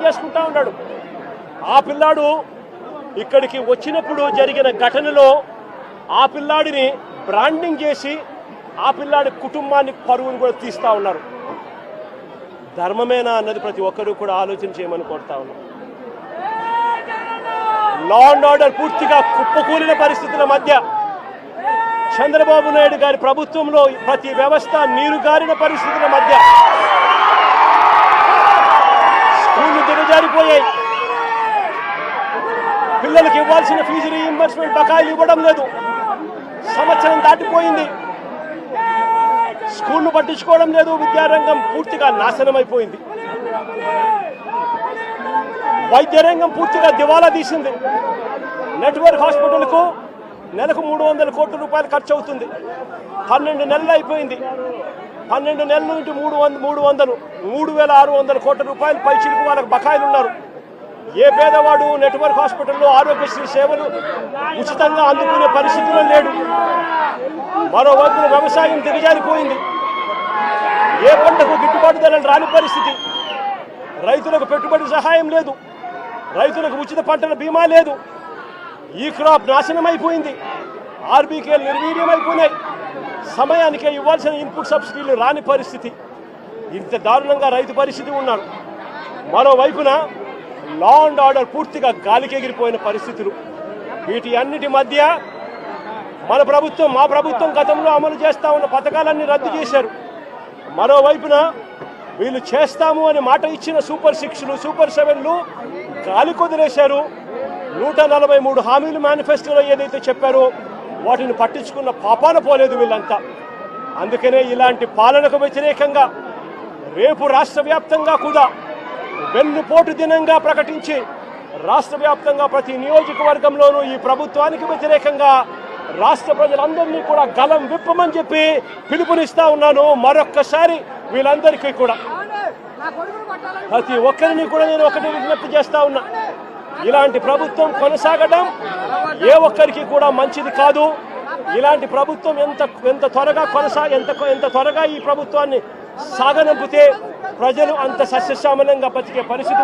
వేసుకుంటా ఉన్నాడు. ఆ పిల్లాడు ఇక్కడికి వచ్చినప్పుడు జరిగిన ఘటనలో ఆ పిల్లాడిని బ్రాండింగ్ చేసి ఆ పిల్లాడి కుటుంబాన్ని పరువును కూడా తీస్తూ ఉన్నారు. ధర్మమేనా అన్నది ప్రతి ఒక్కరూ కూడా ఆలోచన చేయమని కోరుతా ఉన్నారు. లా అండ్ ఆర్డర్ పూర్తిగా కుప్పకూలిన పరిస్థితుల మధ్య చంద్రబాబు నాయుడు గారి ప్రభుత్వంలో ప్రతి వ్యవస్థ నీరుగారిన పరిస్థితుల మధ్య స్కూళ్లు దిగజారిపోయాయి. పిల్లలకు ఇవ్వాల్సిన ఫీజు రీయింబర్స్మెంట్ బకాయిలు ఇవ్వడం లేదు. సంవత్సరం దాటిపోయింది, స్కూళ్లు పట్టించుకోవడం లేదు. విద్యారంగం పూర్తిగా నాశనం అయిపోయింది. వైద్య రంగం పూర్తిగా దివాలా తీసింది. నెట్వర్క్ హాస్పిటల్కు నెలకు 300 కోట్ల రూపాయలు ఖర్చు అవుతుంది. 12 నెలలు అయిపోయింది. 12 నెలల నుండి 300 3600 కోట్ల రూపాయలు పైచిలకు వాళ్ళకి బకాయిలు ఉన్నారు. ఏ పేదవాడు నెట్వర్క్ హాస్పిటల్లో ఆరోగ్యశ్రీ సేవలు ఉచితంగా అందుకునే పరిస్థితుల్లో లేడు. మరోవైపున వ్యవసాయం దిగజారిపోయింది. ఏ పంటకు గిట్టుబాటు ధరలు రాని పరిస్థితి. రైతులకు పెట్టుబడి సహాయం లేదు. రైతులకు ఉచిత పంటల బీమా లేదు. ఈ క్రాప్ నాశనం అయిపోయింది. ఆర్బీకేలు నిర్వీర్యం అయిపోయినాయి. సమయానికే ఇవ్వాల్సిన ఇన్పుట్ సబ్సిడీలు రాని పరిస్థితి. ఇంత దారుణంగా రైతు పరిస్థితి ఉన్నారు. మరోవైపున లా అండ్ ఆర్డర్ పూర్తిగా గాలికి ఎగిరిపోయిన పరిస్థితులు. వీటి అన్నిటి మధ్య మా ప్రభుత్వం గతంలో అమలు చేస్తా ఉన్న పథకాలన్నీ రద్దు చేశారు. మరోవైపున వీళ్ళు చేస్తాము అని మాట ఇచ్చిన సూపర్ 6లు సూపర్ 7లు గాలి కొదిలేశారు. 143 హామీలు మేనిఫెస్టోలో ఏదైతే చెప్పారో వాటిని పట్టించుకున్న పాపాన పోలేదు వీళ్ళంతా. అందుకనే ఇలాంటి పాలనకు వ్యతిరేకంగా రేపు రాష్ట్ర వ్యాప్తంగా కూడా వెన్నుపోటు దినంగా ప్రకటించి రాష్ట్ర వ్యాప్తంగా ప్రతి నియోజకవర్గంలోనూ ఈ ప్రభుత్వానికి వ్యతిరేకంగా రాష్ట్ర ప్రజలందరినీ కూడా గలం విప్పమని చెప్పి పిలుపునిస్తా ఉన్నాను. మరొక్కసారి వీళ్ళందరికీ కూడా ప్రతి ఒక్కరిని కూడా నేను ఒకటి విజ్ఞప్తి చేస్తా ఉన్నా. ఇలాంటి ప్రభుత్వం కొనసాగడం ఏ ఒక్కరికి కూడా మంచిది కాదు. ఇలాంటి ప్రభుత్వం ఎంత త్వరగా ఈ ప్రభుత్వాన్ని సాగనంపితే ప్రజలు అంత సస్యశ్యామలంగా బతికే పరిస్థితి